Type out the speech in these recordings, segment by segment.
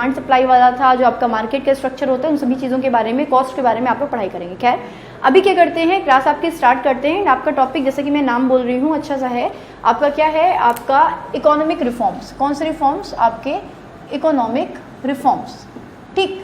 Demand supply वाला था, जो आपका मार्केट का स्ट्रक्चर होता है, उन सभी चीज़ों के बारे में, कॉस्ट के बारे में आप लोग पढ़ाई करेंगे। खैर अभी क्या करते हैं, क्लास आपकी स्टार्ट करते हैं। आपका टॉपिक जैसे कि मैं नाम बोल रही हूँ अच्छा सा है, आपका क्या है, आपका इकोनॉमिक रिफॉर्म्स। कौन से रिफॉर्म्स? आपके इकोनॉमिक रिफॉर्म्स। ठीक,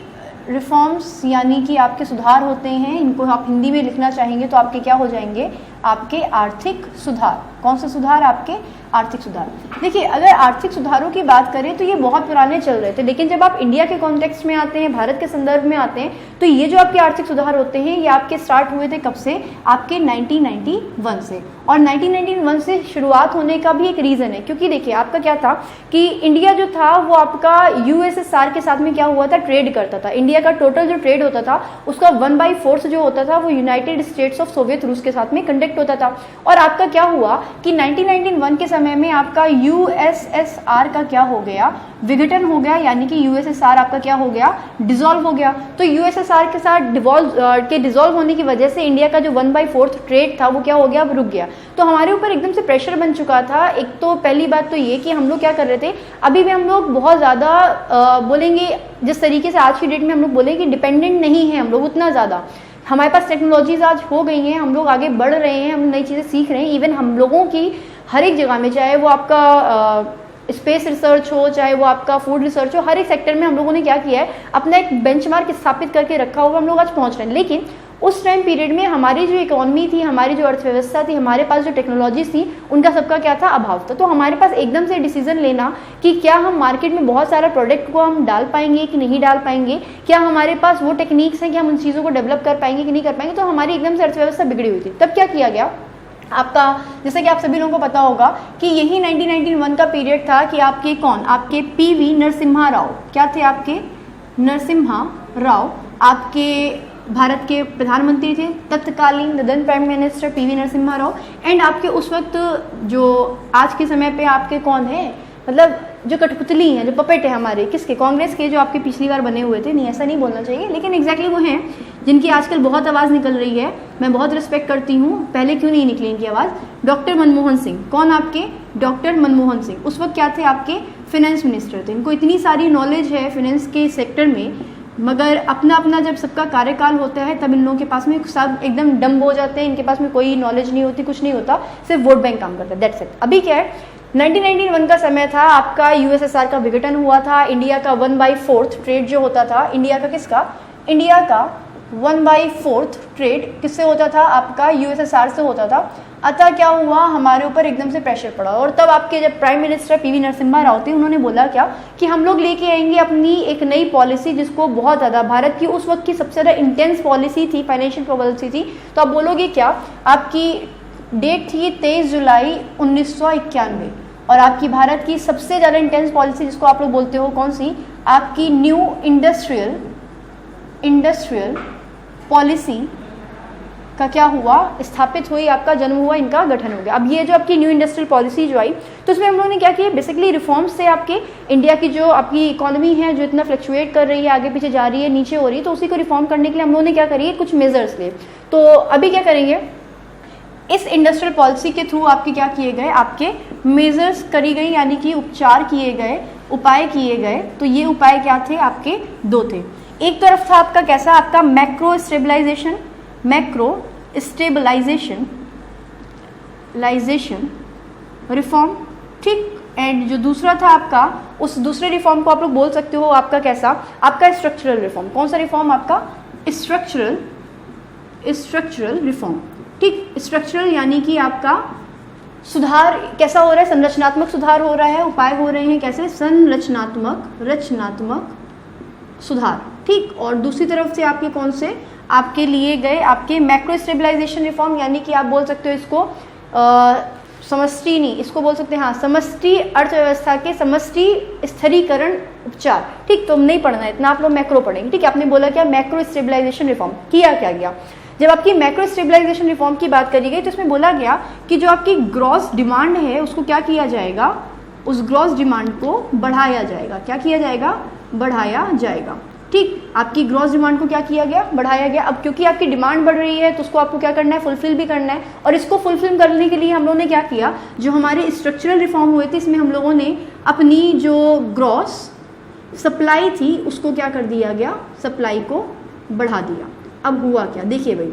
रिफॉर्म्स यानी कि आपके सुधार होते हैं, इनको आप हिंदी में लिखना चाहेंगे तो आपके क्या हो जाएंगे, आपके आर्थिक सुधार। कौन से सुधार? आपके आर्थिक सुधार। देखिए अगर आर्थिक सुधारों की बात करें तो ये बहुत पुराने चल रहे थे, लेकिन जब आप इंडिया के कॉन्टेक्स्ट में आते हैं, भारत के संदर्भ में आते हैं, तो ये जो आपके आर्थिक सुधार होते हैं ये आपके स्टार्ट हुए थे कब से? आपके 1991 से। और 1991 से शुरुआत होने का भी एक रीज़न है, क्योंकि देखिए आपका क्या था कि इंडिया जो था वो आपका यूएसएसआर के साथ में क्या हुआ था, ट्रेड करता था। इंडिया का टोटल जो ट्रेड होता था उसका 1/4 जो होता था वो यूनाइटेड स्टेट्स ऑफ सोवियत रूस के साथ में कंडक्ट होता था। और आपका क्या हुआ कि 1991 के समय में आपका यूएसएसआर का क्या हो गया, विघटन हो गया, यानी कि यूएसएसआर आपका क्या हो गया, डिसॉल्व हो गया। तो यूएसएसआर के साथ डिसॉल्व होने की वजह से इंडिया का जो 1/4 ट्रेड था वो क्या हो गया, अब रुक गया। तो हमारे ऊपर एकदम से प्रेशर बन चुका था। एक तो पहली बात तो ये कि हम लोग क्या कर रहे थे, अभी भी हम लोग बहुत ज़्यादा बोलेंगे जिस तरीके से आज की डेट में हम लोग बोलेंगे कि डिपेंडेंट नहीं है हम लोग उतना ज़्यादा। हमारे पास टेक्नोलॉजीज आज हो गई हैं, हम लोग आगे बढ़ रहे हैं, हम नई चीज़ें सीख रहे हैं। इवन हम लोगों की हर एक जगह में, चाहे वो आपका स्पेस रिसर्च हो, चाहे वो आपका फूड रिसर्च हो, हर एक सेक्टर में हम लोगों ने क्या किया है, अपना एक बेंचमार्क स्थापित करके रखा हुआ, हम लोग आज पहुंच रहे हैं। लेकिन उस टाइम पीरियड में हमारी जो इकोनॉमी थी, हमारी जो अर्थव्यवस्था थी, हमारे पास जो टेक्नोलॉजीज थी, उनका सबका क्या था, अभाव था। तो हमारे पास एकदम से डिसीजन लेना कि क्या हम मार्केट में बहुत सारा प्रोडक्ट को हम डाल पाएंगे कि नहीं डाल पाएंगे, क्या हमारे पास वो टेक्निक्स हैं कि हम उन चीज़ों को डेवलप कर पाएंगे कि नहीं कर पाएंगे, तो हमारी एकदम से अर्थव्यवस्था बिगड़ी हुई थी। तब क्या किया गया आपका, जैसे कि आप सभी लोगों को पता होगा कि यही 1991 का पीरियड था कि आपके कौन, आपके पीवी नरसिम्हा राव, क्या थे आपके, नरसिम्हा राव, आपके भारत के प्रधानमंत्री थे तत्कालीन, then prime minister PV Narasimha Rao. And आपके उस वक्त जो आज के समय पे आपके कौन है, मतलब जो कठपुतली हैं, जो पपेट है हमारे, किसके, कांग्रेस के, जो आपके पिछली बार बने हुए थे, नहीं ऐसा नहीं बोलना चाहिए, लेकिन एग्जैक्टली वो हैं जिनकी आजकल बहुत आवाज़ निकल रही है। मैं बहुत रिस्पेक्ट करती हूँ, पहले क्यों नहीं निकली इनकी आवाज़, डॉक्टर मनमोहन सिंह। कौन आपके, डॉक्टर मनमोहन सिंह। उस वक्त क्या थे, आपके फाइनेंस मिनिस्टर थे। इनको इतनी सारी नॉलेज है फाइनेंस के सेक्टर में, मगर अपना अपना जब सबका कार्यकाल होता है तब इन लोगों के पास में सब एकदम डम्ब हो जाते हैं, इनके पास में कोई नॉलेज नहीं होती, कुछ नहीं होता, सिर्फ वोट बैंक काम करता है, दैट्स इट। अभी क्या है, 1991 का समय था, आपका यूएसएसआर का विघटन हुआ था, इंडिया का 1/4 ट्रेड जो होता था, इंडिया का किसका, इंडिया का 1/4 ट्रेड किससे होता था, आपका यूएसएसआर से होता था। अतः क्या हुआ, हमारे ऊपर एकदम से प्रेशर पड़ा। और तब आपके जब प्राइम मिनिस्टर पीवी नरसिम्हा राव थे, उन्होंने बोला क्या कि हम लोग लेके आएंगे अपनी एक नई पॉलिसी, जिसको बहुत ज़्यादा, भारत की उस वक्त की सबसे ज़्यादा इंटेंस पॉलिसी थी, फाइनेंशियल पॉलिसी थी। तो आप बोलोगे क्या, आपकी डेट थी 23 जुलाई 1991, और आपकी भारत की सबसे ज़्यादा इंटेंस पॉलिसी जिसको आप लोग बोलते हो कौन सी, आपकी न्यू इंडस्ट्रियल पॉलिसी का क्या हुआ, स्थापित हुई, आपका जन्म हुआ, इनका गठन हो गया। अब ये जो आपकी न्यू इंडस्ट्रियल पॉलिसी जो आई, तो उसमें हम लोगों ने क्या किया, बेसिकली रिफॉर्म्स से आपके इंडिया की जो आपकी इकोनॉमी है, जो इतना फ्लक्चुएट कर रही है, आगे पीछे जा रही है, नीचे हो रही है, तो उसी को रिफॉर्म करने के लिए हम लोगों ने क्या करिए, कुछ मेजर्स लिए। तो अभी क्या करेंगे, इस इंडस्ट्रियल पॉलिसी के थ्रू आपके क्या किए गए, आपके मेजर्स करी गई, यानी कि उपचार किए गए, उपाय किए गए। तो ये उपाय क्या थे, आपके दो थे। एक तरफ था आपका कैसा, आपका मैक्रो स्टेबलाइजेशन रिफॉर्म, ठीक। एंड जो दूसरा था आपका, उस दूसरे रिफॉर्म को आप लोग बोल सकते हो आपका कैसा, आपका स्ट्रक्चरल रिफॉर्म। कौन सा रिफॉर्म, आपका स्ट्रक्चरल रिफॉर्म, ठीक। स्ट्रक्चरल यानी कि आपका सुधार कैसा हो रहा है, संरचनात्मक सुधार हो रहा है, उपाय हो रहे हैं कैसे, रचनात्मक सुधार, ठीक। और दूसरी तरफ से आपके कौन से, आपके लिए गए आपके मैक्रो स्टेबलाइजेशन रिफॉर्म, यानी कि आप बोल सकते हो इसको समष्टि नहीं, इसको बोल सकते हैं हाँ, समष्टि अर्थव्यवस्था के समष्टि स्थिरीकरण उपचार, ठीक। तो हम नहीं पढ़ना है इतना, आप लोग मैक्रो पढ़ेंगे, ठीक है। आपने बोला क्या, मैक्रो स्टेबलाइजेशन रिफॉर्म किया, क्या गया, जब आपकी मैक्रो स्टेबलाइजेशन रिफॉर्म की बात करी गई तो इसमें बोला गया कि जो आपकी ग्रॉस डिमांड है उसको क्या किया जाएगा, उस ग्रॉस डिमांड को बढ़ाया जाएगा। क्या किया जाएगा, बढ़ाया जाएगा, ठीक। आपकी ग्रॉस डिमांड को क्या किया गया, बढ़ाया गया। अब क्योंकि आपकी डिमांड बढ़ रही है तो उसको आपको क्या करना है, फुलफिल भी करना है। और इसको फुलफिल करने के लिए हम लोगों ने क्या किया, जो हमारे स्ट्रक्चरल रिफॉर्म हुए थे इसमें हम लोगों ने अपनी जो ग्रॉस सप्लाई थी उसको क्या कर दिया गया, सप्लाई को बढ़ा दिया। अब हुआ क्या, देखिए भाई,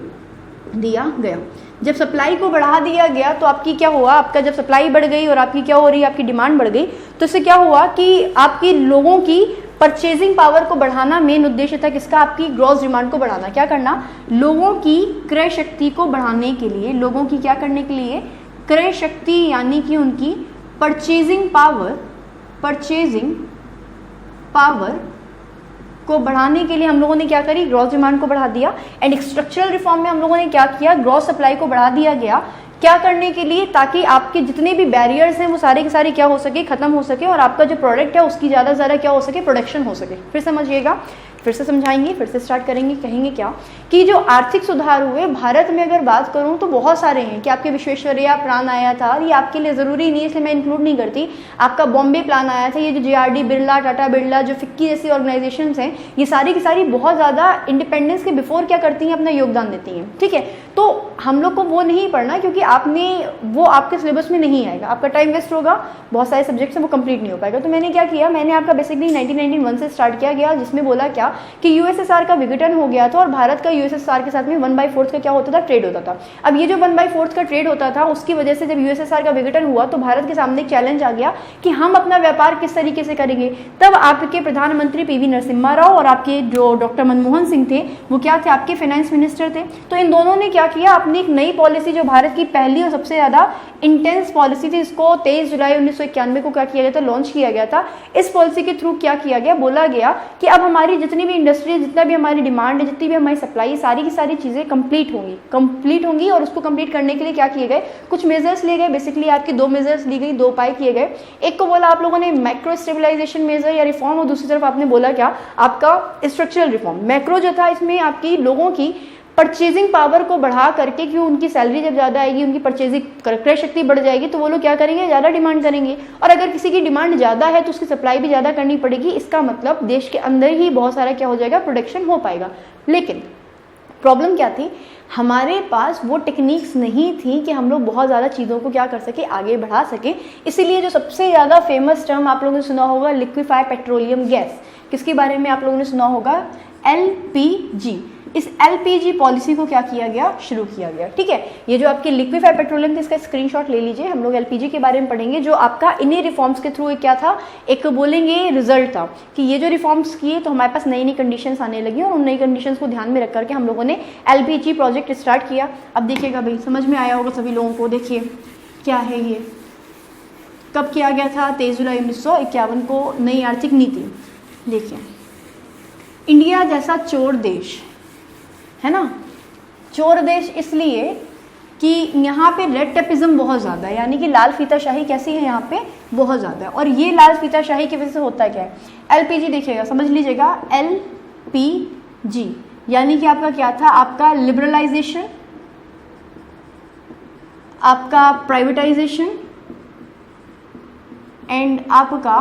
दिया गया, जब सप्लाई को बढ़ा दिया गया तो आपकी क्या हुआ, आपका जब सप्लाई बढ़ गई और आपकी क्या हो रही है, आपकी डिमांड बढ़ गई, तो इससे क्या हुआ कि आपकी लोगों की परचेजिंग पावर को बढ़ाना मेन उद्देश्य था किसका, आपकी ग्रॉस डिमांड को बढ़ाना। क्या करना, लोगों की क्रय शक्ति को बढ़ाने के लिए, लोगों की क्या करने के लिए, क्रय शक्ति यानी कि उनकी परचेजिंग पावर को बढ़ाने के लिए हम लोगों ने क्या करी, ग्रॉस डिमांड को बढ़ा दिया। एंड स्ट्रक्चरल रिफॉर्म में हम लोगों ने क्या किया, ग्रॉस सप्लाई को बढ़ा दिया गया, क्या करने के लिए, ताकि आपके जितने भी बैरियर्स हैं वो सारे के सारे क्या हो सके, खत्म हो सके, और आपका जो प्रोडक्ट है उसकी ज़्यादा से ज़्यादा क्या हो सके, प्रोडक्शन हो सके। फिर समझिएगा, फिर से समझाएंगे, फिर से स्टार्ट करेंगे, कहेंगे क्या कि जो आर्थिक सुधार हुए भारत में अगर बात करूं तो बहुत सारे हैं कि आपके विश्वेश्वरैया प्लान आया था, ये आपके लिए ज़रूरी नहीं है इसलिए मैं इंक्लूड नहीं करती, आपका बॉम्बे प्लान आया था, ये जो JRD बिरला, टाटा बिरला, जो फिक्की जैसी ऑर्गेनाइजेशंस हैं, ये सारी की सारी बहुत ज़्यादा इंडिपेंडेंस के बिफोर क्या करती हैं, अपना योगदान देती हैं। ठीक है, तो हम लोग को वो नहीं पढ़ना क्योंकि आपने वो आपके सिलेबस में नहीं आएगा, आपका टाइम वेस्ट होगा, बहुत सारे सब्जेक्ट्स हैं वो कंप्लीट नहीं हो पाएगा। तो मैंने क्या किया, मैंने आपका बेसिकली 1991 से स्टार्ट किया गया, जिसमें बोला क्या कि USSR का विघटन हो गया था और भारत का USSR के साथ में 1/4 का क्या होता था, ट्रेड होता था। अब ये जो 1/4 का ट्रेड होता था उसकी वजह से जब USSR का विघटन हुआ तो भारत के सामने एक चैलेंज आ गया कि हम अपना व्यापार किस तरीके से करेंगे। तब आपके प्रधानमंत्री PV नरसिम्हा राव और आपके जो डॉक्टर मनमोहन सिंह थे वो क्या थे, आपके फाइनेंस मिनिस्टर थे। तो इन दोनों ने क्या किया, अपनी एक नई पॉलिसी जो भारत की पहली और सबसे ज़्यादा इंटेंस पॉलिसी थी, इसको 23 जुलाई 1991 को क्या किया गया था, लॉन्च किया गया था। इस पॉलिसी के थ्रू क्या किया गया, बोला गया कि अब हमारी जितनी भी इंडस्ट्री, जितना भी हमारी डिमांड है, जितनी भी हमारी सप्लाई, सारी की सारी चीज़ें कंप्लीट होंगी और उसको कंप्लीट करने के लिए क्या किए गए, कुछ मेजर्स लिए गए। बेसिकली आपकी 2 मेजर्स ली गई, 2 उपाय किए गए। एक को बोला आप लोगों ने मैक्रो स्टेबलाइजेशन मेजर या रिफॉर्म, और दूसरी तरफ आपने बोला क्या, आपका स्ट्रक्चरल रिफॉर्म। मैक्रो जो था इसमें आपकी लोगों की परचेजिंग पावर को बढ़ा करके, क्यों, उनकी सैलरी जब ज़्यादा आएगी, उनकी परचेजिंग क्रय शक्ति बढ़ जाएगी तो वो लोग क्या करेंगे, ज़्यादा डिमांड करेंगे, और अगर किसी की डिमांड ज़्यादा है तो उसकी सप्लाई भी ज़्यादा करनी पड़ेगी। इसका मतलब देश के अंदर ही बहुत सारा क्या हो जाएगा, प्रोडक्शन हो पाएगा। लेकिन प्रॉब्लम क्या थी, हमारे पास वो टेक्निक्स नहीं थी कि हम लोग बहुत ज़्यादा चीज़ों को क्या कर सके, आगे बढ़ा सके। इसीलिए जो सबसे ज़्यादा फेमस टर्म आप लोगों ने सुना होगा, लिक्विफाइड पेट्रोलियम गैस, किसके बारे में आप लोगों ने सुना होगा, LPG। इस LPG पॉलिसी को क्या किया गया, शुरू किया गया। ठीक है, ये जो आपकी लिक्विफाइड पेट्रोलियम थी इसका स्क्रीनशॉट ले लीजिए, हम लोग LPG के बारे में पढ़ेंगे, जो आपका इन्हीं रिफॉर्म्स के थ्रू क्या था, एक बोलेंगे रिजल्ट था कि ये जो रिफॉर्म्स किए तो हमारे पास नई नई कंडीशंस आने लगी और उन नई कंडीशंस को ध्यान में रख करके हम लोगों ने LPG प्रोजेक्ट स्टार्ट किया। अब देखिएगा भाई, समझ में आया होगा सभी लोगों को। देखिए क्या है ये, कब किया गया था, 23 जुलाई 1951 को नई आर्थिक नीति। देखिए, इंडिया जैसा चोर देश है ना, चोर देश इसलिए कि यहाँ पे रेड टेपिज्म बहुत ज़्यादा है, यानी कि लाल फीताशाही कैसी है यहाँ पे, बहुत ज़्यादा है। और ये लाल फीताशाही की वजह से होता क्या है, LPG देखिएगा, समझ लीजिएगा, LPG यानी कि आपका क्या था, आपका लिबरलाइजेशन, आपका प्राइवेटाइजेशन एंड आपका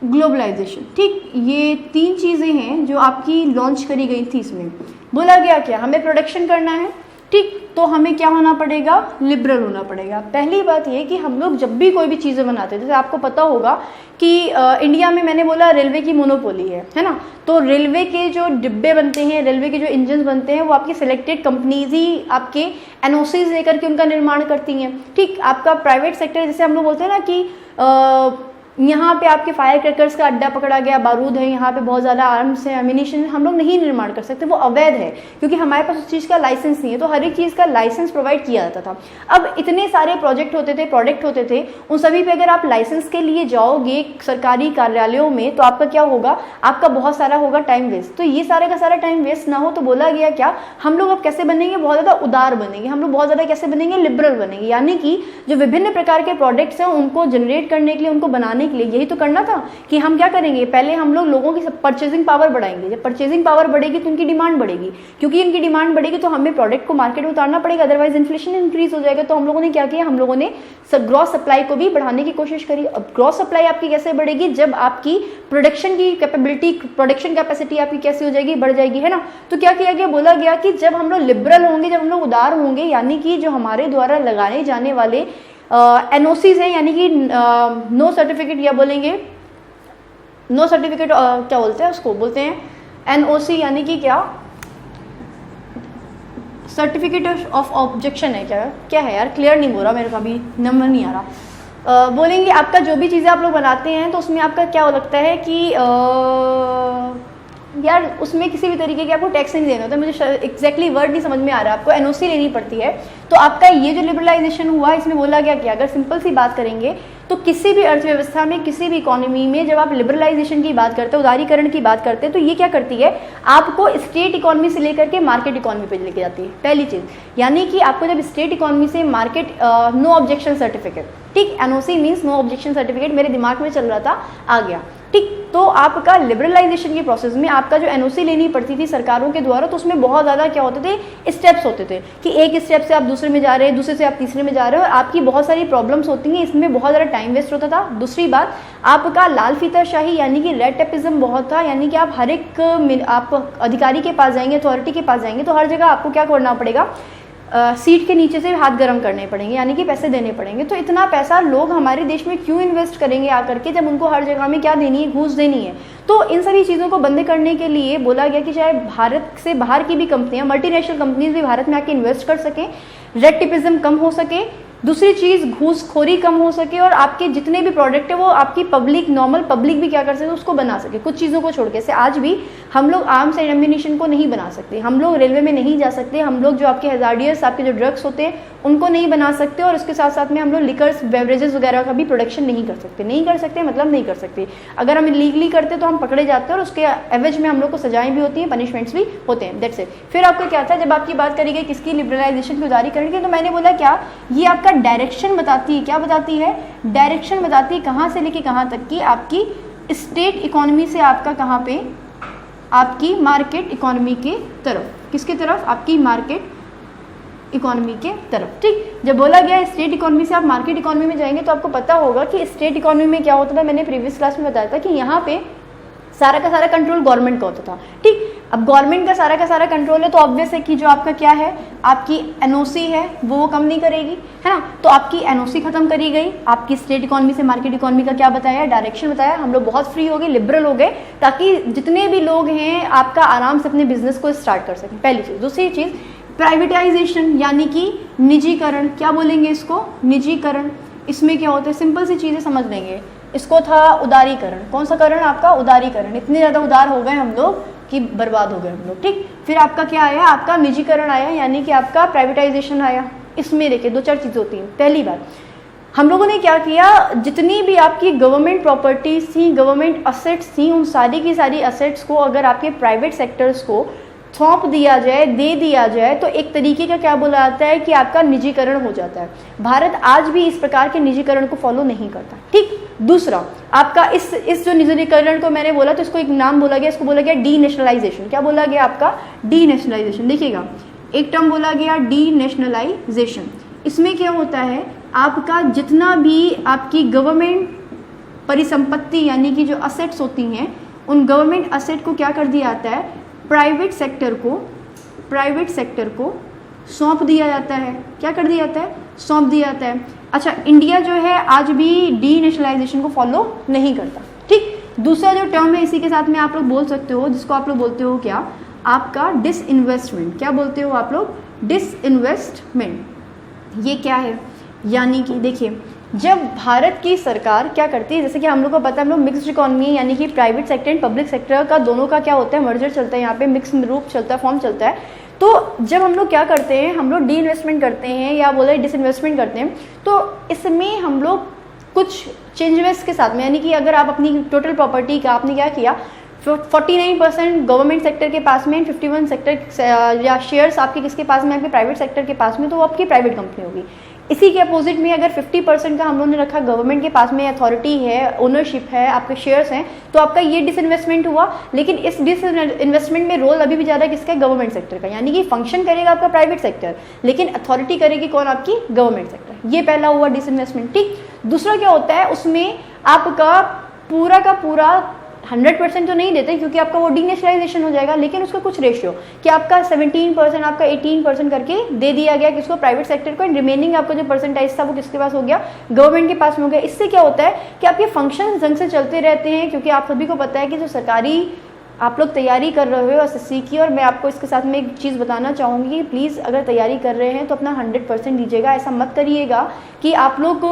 ग्लोबलाइजेशन। ठीक, ये 3 चीज़ें हैं जो आपकी लॉन्च करी गई थी। इसमें बोला गया क्या, हमें प्रोडक्शन करना है, ठीक, तो हमें क्या होना पड़ेगा, लिबरल होना पड़ेगा। पहली बात ये कि हम लोग जब भी कोई भी चीज़ें बनाते हैं, जैसे आपको पता होगा कि इंडिया में मैंने बोला रेलवे की मोनोपोली है ना, तो रेलवे के जो डिब्बे बनते हैं, रेलवे के जो इंजन बनते हैं, वो आपकी सिलेक्टेड कंपनीज ही आपके NOCs लेकर के उनका निर्माण करती हैं। ठीक, आपका प्राइवेट सेक्टर, जैसे हम लोग बोलते हैं ना कि यहाँ पे आपके फायर क्रैकर्स का अड्डा पकड़ा गया, बारूद है, यहाँ पे बहुत ज़्यादा आर्म्स है, एमिनेशन, हम लोग नहीं निर्माण कर सकते, वो अवैध है क्योंकि हमारे पास उस चीज़ का लाइसेंस नहीं है। तो हर एक चीज़ का लाइसेंस प्रोवाइड किया जाता था। अब इतने सारे प्रोजेक्ट होते थे, प्रोडक्ट होते थे, उन सभी पे अगर आप लाइसेंस के लिए जाओगे सरकारी कार्यालयों में तो आपका क्या होगा, आपका बहुत सारा होगा टाइम वेस्ट। तो ये सारे का सारा टाइम वेस्ट ना हो तो बोला गया क्या, हम लोग अब कैसे बनेंगे, बहुत ज़्यादा उदार बनेंगे, हम लोग बहुत ज़्यादा कैसे बनेंगे, लिबरल बनेंगे। यानी कि जो विभिन्न प्रकार के प्रोडक्ट्स हैं उनको जनरेट करने के लिए, उनको बनाने के लिए यही तो करना था कि हम क्या करेंगे, पहले हम लोग लोगों की परचेजिंग पावर बढ़ाएंगे। जब परचेजिंग पावर बढ़ेगी तो उनकी डिमांड बढ़ेगी, क्योंकि इनकी डिमांड बढ़ेगी तो हमें प्रोडक्ट को मार्केट में उतारना पड़ेगा, अदरवाइज इन्फ्लेशन इंक्रीज हो जाएगा। तो हम लोगों ने क्या किया, हम लोगों ने ग्रॉस सप्लाई को भी बढ़ाने की कोशिश करी। अब ग्रॉस सप्लाई आपकी कैसे बढ़ेगी, जब आपकी प्रोडक्शन की कैपेबिलिटी, प्रोडक्शन कैपेसिटी आपकी कैसे हो जाएगी, बढ़ जाएगी, है ना। तो क्या किया गया, बोला गया कि जब हम लोग लिबरल होंगे, जब हम लोग उदार होंगे, यानी कि जो हमारे द्वारा लगाए जाने वाले NOCs हैं, यानी कि नो सर्टिफिकेट या बोलेंगे नो सर्टिफिकेट क्या बोलते हैं उसको, बोलते हैं NOC, यानी कि क्या, सर्टिफिकेट ऑफ ऑब्जेक्शन है क्या, क्या है यार, क्लियर नहीं हो रहा मेरे को, अभी नंबर नहीं आ रहा। बोलेंगे आपका जो भी चीज़ें आप लोग बनाते हैं तो उसमें आपका क्या लगता है कि यार उसमें किसी भी तरीके के आपको टैक्स नहीं देना होता, मुझे एग्जैक्टली वर्ड नहीं समझ में आ रहा, आपको NOC लेनी पड़ती है। तो आपका ये जो लिबरलाइजेशन हुआ इसमें बोला गया कि अगर सिंपल सी बात करेंगे तो किसी भी अर्थव्यवस्था में, किसी भी इकोनॉमी में जब आप लिबरलाइजेशन की बात करते हैं, उदारीकरण की बात करते हैं, तो ये क्या करती है, आपको स्टेट इकोनॉमी से लेकर के मार्केट इकोनॉमी पे लेके जाती है, पहली चीज़। यानी कि आपको जब स्टेट इकोनॉमी से मार्केट, नो ऑब्जेक्शन सर्टिफिकेट, ठीक, NOC means no objection certificate, मेरे दिमाग में चल रहा था, आ गया, ठीक। तो आपका लिबरलाइजेशन के प्रोसेस में आपका जो NOC लेनी पड़ती थी सरकारों के द्वारा, तो उसमें बहुत ज़्यादा क्या होते थे, स्टेप्स होते थे कि एक स्टेप से आप दूसरे में जा रहे हैं, दूसरे से आप तीसरे में जा रहे हो, और आपकी बहुत सारी प्रॉब्लम्स होती हैं, इसमें बहुत ज़्यादा टाइम वेस्ट होता था। दूसरी बात, आपका लाल फीताशाही यानी कि रेड टेपिज्म बहुत था, यानी कि आप हर एक आप अधिकारी के पास जाएंगे, अथॉरिटी के पास जाएंगे, तो हर जगह आपको क्या करना पड़ेगा, सीट के नीचे से हाथ गर्म करने पड़ेंगे, यानी कि पैसे देने पड़ेंगे। तो इतना पैसा लोग हमारे देश में क्यों इन्वेस्ट करेंगे आकर के, जब उनको हर जगह में क्या देनी है, घूस देनी है। तो इन सभी चीज़ों को बंद करने के लिए बोला गया कि चाहे भारत से बाहर की भी कंपनियां, मल्टीनेशनल कंपनीज भी भारत में आके इन्वेस्ट कर सकें, रेड टेपिज्म कम हो सके, दूसरी चीज़ घूसखोरी कम हो सके, और आपके जितने भी प्रोडक्ट है वो आपकी पब्लिक, नॉर्मल पब्लिक भी क्या कर सके, उसको बना सके, कुछ चीज़ों को छोड़ के। से आज भी हम लोग आर्म्स एंड एम्यूनिशन को नहीं बना सकते, हम लोग रेलवे में नहीं जा सकते, हम लोग जो आपके हैजार्डियस, आपके जो ड्रग्स होते हैं उनको नहीं बना सकते, और उसके साथ साथ में हम लोग लिकर्स, बेवरेजेस वगैरह का भी प्रोडक्शन नहीं कर सकते। नहीं कर सकते मतलब नहीं कर सकते, अगर हम इलीगली करते तो हम पकड़े जाते हैं, और उसके एवज में हम लोग को सजाएं भी होती हैं, पनिशमेंट्स भी होते हैं, दैट्स इट। फिर आपका क्या था, जब आपकी बात करी गई किसकी, लिबरलाइजेशन की उदारीकरण की, तो मैंने बोला क्या, ये आपका डायरेक्शन बताती है, क्या बताती है, डायरेक्शन बताती है, कहाँ से लेके कहाँ तक की, आपकी स्टेट इकोनॉमी से आपका कहाँ पे, आपकी मार्केट इकोनॉमी के तरफ, किसके तरफ, आपकी मार्केट इकोनॉमी के तरफ, ठीक। जब बोला गया स्टेट इकोनॉमी से आप मार्केट इकोनॉमी में जाएंगे, तो आपको पता होगा कि स्टेट इकोनॉमी में क्या होता था, मैंने प्रीवियस क्लास में बताया था कि यहाँ पे सारा का सारा कंट्रोल गवर्नमेंट का होता था, ठीक। अब गवर्नमेंट का सारा कंट्रोल है, तो ऑब्वियस है कि जो आपका क्या है, आपकी NOC है वो कम नहीं करेगी, है ना। तो आपकी NOC खत्म करी गई, आपकी स्टेट इकोनॉमी से मार्केट इकोनॉमी का क्या बताया, डायरेक्शन बताया, हम लोग बहुत फ्री हो गए, लिबरल हो गए, ताकि जितने भी लोग हैं आपका आराम से अपने बिजनेस को स्टार्ट कर सकें, पहली चीज़। दूसरी चीज़, प्राइवेटाइजेशन यानी कि निजीकरण, क्या बोलेंगे इसको, निजीकरण। इसमें क्या होता है, सिंपल सी चीज़ें समझ लेंगे, इसको था उदारीकरण। कौन सा करण, आपका उदारीकरण। इतने ज़्यादा उदार हो गए हम लोग कि बर्बाद हो गए हम लोग, ठीक। फिर आपका क्या आया, आपका निजीकरण आया, यानी कि आपका प्राइवेटाइजेशन आया। इसमें देखिए दो चार चीज़ें होती हैं। पहली बात, हम लोगों ने क्या किया, जितनी भी आपकी गवर्नमेंट प्रॉपर्टीज थी, गवर्नमेंट असेट्स थी, उन सारी की सारी असेट्स को अगर आपके प्राइवेट सेक्टर्स को सौंप दिया जाए, दे दिया जाए, तो एक तरीके का क्या बोला जाता है कि आपका निजीकरण हो जाता है। भारत आज भी इस प्रकार के निजीकरण को फॉलो नहीं करता, ठीक। दूसरा, आपका इस जो निजीकरण को मैंने बोला, तो इसको एक नाम बोला गया, इसको बोला गया डीनेशनलाइजेशन। क्या बोला गया, आपका डीनेशनलाइजेशन। देखिएगा, एक टर्म बोला गया डीनेशनलाइजेशन। इसमें क्या होता है, आपका जितना भी आपकी गवर्नमेंट परिसंपत्ति यानी कि जो असेट्स होती हैं, उन गवर्नमेंट असेट को क्या कर दिया जाता है, प्राइवेट सेक्टर को सौंप दिया जाता है। क्या कर दिया जाता है, सौंप दिया जाता है। अच्छा, इंडिया जो है आज भी डीनेशनलाइजेशन को फॉलो नहीं करता, ठीक। दूसरा जो टर्म है इसी के साथ में आप लोग बोल सकते हो, जिसको आप लोग बोलते हो क्या, आपका डिसइन्वेस्टमेंट। क्या बोलते हो आप लोग, डिसइन्वेस्टमेंट। ये क्या है, यानी कि देखिए, जब भारत की सरकार क्या करती है, जैसे कि हम लोग को पता है, हम लोग मिक्स्ड इकोनॉमी यानी कि private sector and public sector का दोनों का क्या होता है, मर्जर चलता है, यहाँ पे मिक्स रूप चलता है, फॉर्म चलता है। तो जब हम लोग क्या करते हैं, हम लोग डी इन्वेस्टमेंट करते हैं या बोले डिसइन्वेस्टमेंट करते हैं, तो इसमें हम लोग कुछ चेंजेस के साथ में, यानी कि अगर आप अपनी टोटल प्रॉपर्टी का आपने क्या किया, 49% गवर्नमेंट सेक्टर के पास में, 51 सेक्टर या शेयर्स आपके किसके पास में, आपके प्राइवेट सेक्टर के पास में, तो वो आपकी प्राइवेट कंपनी होगी। इसी के अपोजिट में अगर 50% का हम लोगों ने रखा गवर्नमेंट के पास में, अथॉरिटी है, ओनरशिप है, आपके शेयर्स हैं, तो आपका ये डिसइन्वेस्टमेंट हुआ। लेकिन इस डिसइन्वेस्टमेंट में रोल अभी भी ज़्यादा किसका, गवर्नमेंट सेक्टर का, यानी कि फंक्शन करेगा आपका प्राइवेट सेक्टर, लेकिन अथॉरिटी करेगी कौन, आपकी गवर्नमेंट सेक्टर। ये पहला हुआ डिसइन्वेस्टमेंट, ठीक। दूसरा क्या होता है, उसमें आपका पूरा का पूरा 100% तो नहीं देते क्योंकि आपका वो डीनेशनलाइजेशन हो जाएगा, लेकिन उसका कुछ रेशियो कि आपका 17%, आपका 18% करके दे दिया गया किसको, प्राइवेट सेक्टर को, एंड रिमेनिंग आपका जो परसेंटेज था वो किसके पास हो गया, गवर्नमेंट के पास में हो गया। इससे क्या होता है कि आपके फंक्शन ढंग से चलते रहते हैं, क्योंकि आप सभी को पता है कि जो सरकारी आप लोग तैयारी कर रहे हो एसएससी की, और मैं आपको इसके साथ में एक चीज़ बताना चाहूँगी, प्लीज़ अगर तैयारी कर रहे हैं तो अपना 100% दीजिएगा। ऐसा मत करिएगा कि आप लोग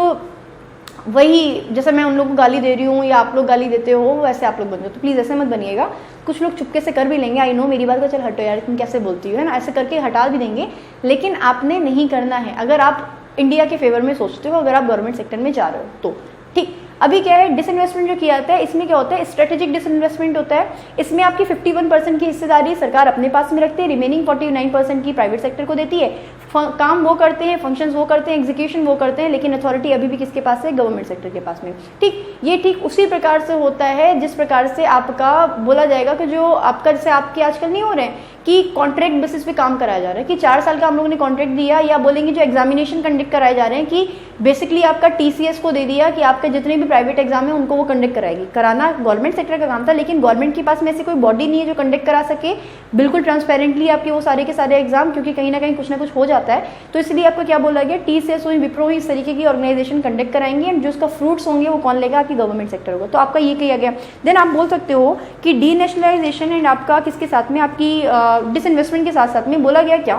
वही जैसे मैं उन लोगों को गाली दे रही हूँ या आप लोग गाली देते हो वैसे आप लोग बन जाओ, तो प्लीज़ ऐसे मत बनिएगा। कुछ लोग चुपके से कर भी लेंगे, आई नो मेरी बात का, चल हटो यार तुम कैसे बोलती हो, है ना, ऐसे करके हटा भी देंगे, लेकिन आपने नहीं करना है अगर आप इंडिया के फेवर में सोचते हो, अगर आप गवर्नमेंट सेक्टर में जा रहे हो तो ठीक। अभी क्या है, डिसइन्वेस्टमेंट जो किया जाता है इसमें क्या होता है, स्ट्रेटेजिक डिसइन्वेस्टमेंट होता है। इसमें आपकी 51% की हिस्सेदारी सरकार अपने पास में रखती है, रिमेनिंग 49% की प्राइवेट सेक्टर को देती है। काम वो करते हैं, फंक्शंस वो करते हैं, एग्जीक्यूशन वो करते हैं, लेकिन अथॉरिटी अभी भी किसके पास है, गवर्नमेंट सेक्टर के पास में। ठीक, ये ठीक उसी प्रकार से होता है जिस प्रकार से आपका बोला जाएगा कि जो आपका जैसे आपके आजकल नहीं हो रहे हैं कि कॉन्ट्रैक्ट बेसिस पे काम कराया जा रहा है, कि 4 साल का हम लोगों ने कॉन्ट्रैक्ट दिया, या बोलेंगे जो एग्जामिनेशन कंडक्ट कराए जा रहे हैं कि बेसिकली आपका टीसीएस को दे दिया कि आपके जितने भी प्राइवेट एग्जाम है उनको वो कंडक्ट कराएगी। कराना गवर्नमेंट सेक्टर का काम था, लेकिन गवर्नमेंट के पास में ऐसी कोई बॉडी नहीं है जो कंडक्ट करा सके बिल्कुल ट्रांसपेरेंटली आपके वो सारे के सारे एग्जाम, क्योंकि कहीं ना कहीं कुछ ना कुछ हो जाता है। तो इसलिए आपको क्या बोला गया, टीसीएस हुई, विप्रो हुई, इस तरीके की ऑर्गेनाइजेशन कंडक्ट कराएंगे, एंड जो उसका फ्रूट्स होंगे वो कौन लेगा, आपकी गवर्नमेंट सेक्टर होगा। तो आपका ये किया गया। देन आप बोल सकते हो कि डीनेशनलाइजेशन एंड आपका किसके साथ में, आपकी डिसइन्वेस्टमेंट के साथ साथ में बोला गया क्या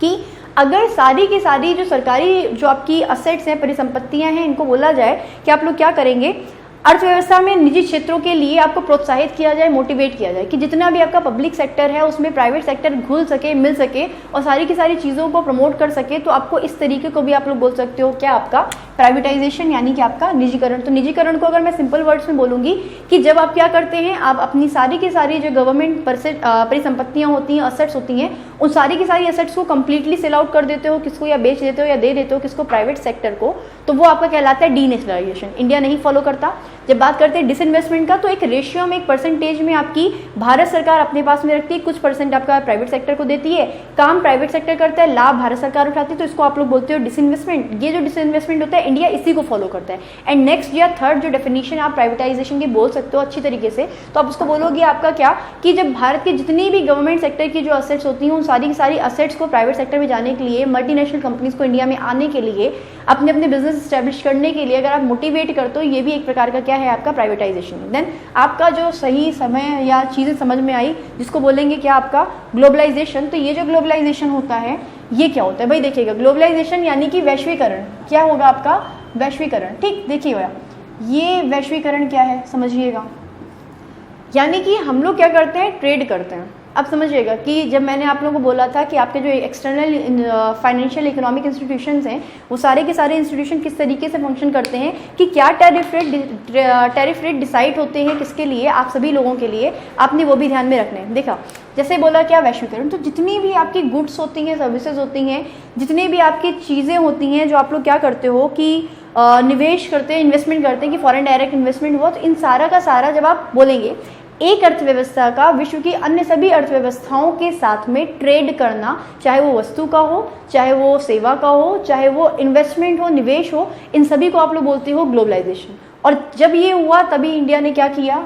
कि अगर सारी की सारी जो सरकारी जो आपकी असेट्स हैं, परिसंपत्तियां हैं, इनको बोला जाए कि आप लोग क्या करेंगे, अर्थव्यवस्था में निजी क्षेत्रों के लिए आपको प्रोत्साहित किया जाए, मोटिवेट किया जाए कि जितना भी आपका पब्लिक सेक्टर है उसमें प्राइवेट सेक्टर घुल सके, मिल सके और सारी की सारी चीज़ों को प्रमोट कर सके। तो आपको इस तरीके को भी आप लोग बोल सकते हो क्या, आपका प्राइवेटाइजेशन, यानी कि आपका निजीकरण। तो निजीकरण को अगर मैं सिंपल वर्ड्स में बोलूँगी कि जब आप क्या करते हैं, आप अपनी सारी की सारी जो गवर्नमेंट परिसंपत्तियाँ होती हैं, असेट्स होती हैं, उन सारी की सारी असेट्स को कंप्लीटली सेल आउट कर देते हो किसको, या बेच देते हो या दे देते हो किसको, प्राइवेट सेक्टर को। तो वो आपका कहलाता है डीनेशनलाइजेशन। इंडिया नहीं फॉलो करता। जब बात करते हैं डिसइन्वेस्टमेंट का, तो एक रेशियो में, एक परसेंटेज में आपकी भारत सरकार अपने पास में रखती है, कुछ परसेंट आपका प्राइवेट सेक्टर को देती है, काम प्राइवेट सेक्टर करता है, लाभ भारत सरकार उठाती है, तो इसको आप लोग बोलते हो डिसइन्वेस्टमेंट। ये जो डिसइन्वेस्टमेंट होता है इंडिया इसी को फॉलो करता है। एंड नेक्स्ट या थर्ड जो डेफिनेशन आप प्राइवेटाइजेशन की बोल सकते हो अच्छी तरीके से, तो आप उसको बोलोगे आपका क्या, कि जब भारत की जितनी भी गवर्नमेंट सेक्टर की जो असेट्स होती हैं उन सारी की सारी असेट्स को प्राइवेट सेक्टर में जाने के लिए, मल्टीनेशनल कंपनीज को इंडिया में आने के लिए, अपने अपने बिजनेस स्टैब्लिश करने के लिए अगर आप मोटिवेट करते हो, ये भी एक प्रकार का क्या है, आपका प्राइवेटाइजेशन। देन आपका जो सही समय या चीज़ें समझ में आई जिसको बोलेंगे क्या, आपका ग्लोबलाइजेशन। तो ये जो ग्लोबलाइजेशन होता है ये क्या होता है भाई, देखिएगा ग्लोबलाइजेशन यानी कि वैश्वीकरण। क्या होगा आपका, वैश्वीकरण। ठीक, देखिएगा ये वैश्वीकरण क्या है समझिएगा, यानी कि हम लोग क्या करते हैं, ट्रेड करते हैं। अब समझिएगा कि जब मैंने आप लोगों को बोला था कि आपके जो एक्सटर्नल फाइनेंशियल इकोनॉमिक इंस्टीट्यूशंस हैं वो सारे के सारे इंस्टीट्यूशन किस तरीके से फंक्शन करते हैं, कि क्या टैरिफ रेट डिसाइड होते हैं किसके लिए, आप सभी लोगों के लिए, आपने वो भी ध्यान में रखना है। देखा जैसे बोला क्या, वैश्वीकरण। तो जितनी भी आपकी गुड्स होती हैं, सर्विसेज होती हैं, जितनी भी आपकी चीज़ें होती हैं जो आप लोग क्या करते हो कि निवेश करते हैं, इन्वेस्टमेंट करते हैं, कि फॉरेन डायरेक्ट इन्वेस्टमेंट हुआ, तो इन सारा का सारा जब आप बोलेंगे एक अर्थव्यवस्था का विश्व की अन्य सभी अर्थव्यवस्थाओं के साथ में ट्रेड करना, चाहे वो वस्तु का हो, चाहे वो सेवा का हो, चाहे वो इन्वेस्टमेंट हो, निवेश हो, इन सभी को आप लोग बोलते हो ग्लोबलाइजेशन। और जब ये हुआ तभी इंडिया ने क्या किया,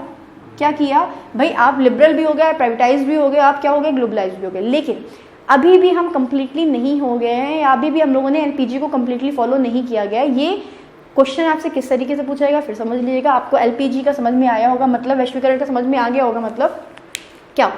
क्या किया भाई, आप लिबरल भी हो गए, प्राइवेटाइज भी हो गए, आप क्या हो गए, ग्लोबलाइज भी हो गए। लेकिन अभी भी हम कंप्लीटली नहीं हो गए हैं, या अभी भी हम लोगों ने एलपीजी को कंप्लीटली फॉलो नहीं किया गया। ये क्वेश्चन आपसे किस तरीके से पूछा जाएगा फिर समझ लीजिएगा। आपको एलपीजी का समझ में आया होगा, मतलब वैश्वीकरण का समझ में आ गया होगा, मतलब क्या।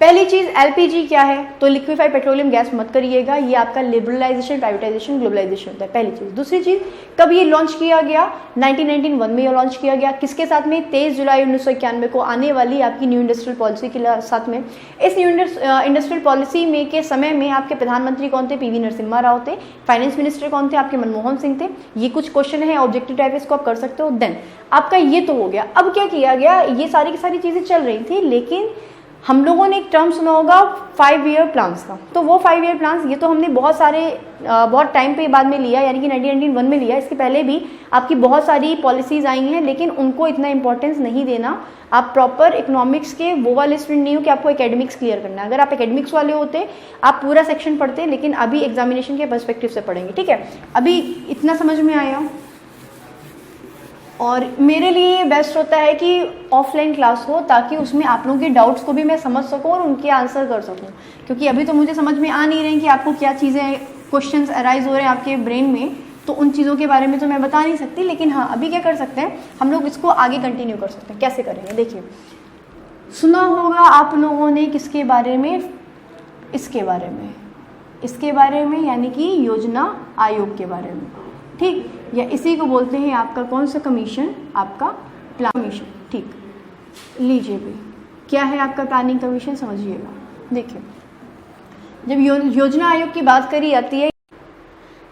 पहली चीज एलपीजी क्या है, तो लिक्विफाइड पेट्रोलियम गैस मत करिएगा, ये आपका लिबरलाइजेशन, प्राइवेटाइजेशन, ग्लोबलाइजेशन होता है, पहली चीज। दूसरी चीज, कब ये लॉन्च किया गया, 1991 में ये लॉन्च किया गया, किसके साथ में, 23 जुलाई 1991 को आने वाली आपकी न्यू इंडस्ट्रियल पॉलिसी के साथ में। इस न्यू इंडस्ट्रियल पॉलिसी में के समय में आपके प्रधानमंत्री कौन थे, पीवी नरसिम्हा राव थे। फाइनेंस मिनिस्टर कौन थे, आपके मनमोहन सिंह थे। ये कुछ क्वेश्चन है ऑब्जेक्टिव टाइप, इसको आप कर सकते हो। देन आपका ये तो हो गया। अब क्या किया गया, ये सारी की सारी चीजें चल रही थी, लेकिन हम लोगों ने एक टर्म सुना होगा 5 ईयर प्लान्स का। तो वो 5 ईयर प्लान्स, ये तो हमने बहुत टाइम पे बाद में लिया, यानी कि 1991 में लिया। इसके पहले भी आपकी बहुत सारी पॉलिसीज आई हैं, लेकिन उनको इतना इंपॉर्टेंस नहीं देना। आप प्रॉपर इकोनॉमिक्स के वो वाले स्टूडेंट नहीं हो कि आपको एकेडमिक्स क्लियर करना है। अगर आप एकेडमिक्स वाले होते आप पूरा सेक्शन पढ़ते, लेकिन अभी एग्जामिनेशन के पर्सपेक्टिव से पढ़ेंगे। ठीक है, अभी इतना समझ में आया। और मेरे लिए बेस्ट होता है कि ऑफलाइन क्लास हो, ताकि उसमें आप लोगों के डाउट्स को भी मैं समझ सकूं और उनके आंसर कर सकूं, क्योंकि अभी तो मुझे समझ में आ नहीं रही कि आपको क्या चीज़ें क्वेश्चंस अराइज हो रहे हैं आपके ब्रेन में, तो उन चीज़ों के बारे में तो मैं बता नहीं सकती। लेकिन हाँ, अभी क्या कर सकते हैं हम लोग, इसको आगे कंटिन्यू कर सकते हैं। कैसे करेंगे देखिए, सुना होगा आप लोगों ने किसके बारे में, इसके बारे में यानी कि योजना आयोग के बारे में, ठीक, या इसी को बोलते हैं आपका कौन सा कमीशन, आपका प्लान कमीशन, ठीक। लीजिए भी, क्या है आपका प्लानिंग कमीशन, समझिएगा। देखिए, जब योजना आयोग की बात करी जाती है,